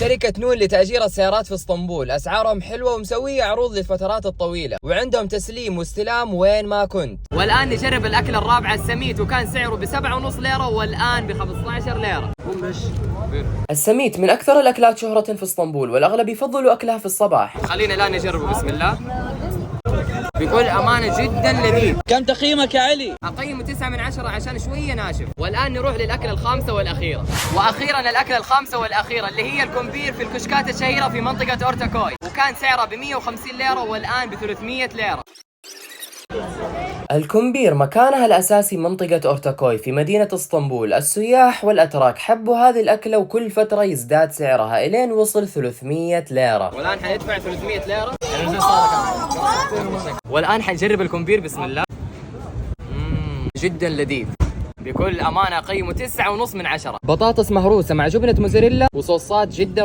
شركة نون لتأجير السيارات في اسطنبول، أسعارهم حلوة ومسوية عروض للفترات الطويلة، وعندهم تسليم واستلام وين ما كنت. والآن نجرب الأكلة الرابعة السميت، وكان سعره ب7.5 ليرة والآن ب15 ليرة. السميت من أكثر الأكلات شهرة في اسطنبول، والأغلب يفضلوا أكلها في الصباح. خلينا الآن نجربه، بسم الله. بكل أمانة جدا لذيذ. كم تقييمك يا علي؟ أقيمه 9 من 10 عشان شوية ناشف. والآن نروح للأكلة الخامسة والأخيرة. وأخيرا الأكلة الخامسة والأخيرة اللي هي الكومبير في الكشكات الشهيرة في منطقة أورتاكوي، وكان سعرها ب150 ليرة والآن ب300 ليرة. الكومبير مكانها الأساسي منطقة أورتاكوي في مدينة اسطنبول. السياح والأتراك حبوا هذه الأكلة، وكل فترة يزداد سعرها إلين وصل 300 ليرة. والآن حندفع 300 ليرة. والآن حنجرب الكومبير، بسم الله. جدا لذيذ بكل أمانة. قيمه 9.5 من 10. بطاطس مهروسة مع جبنة موزاريلا وصوصات جدا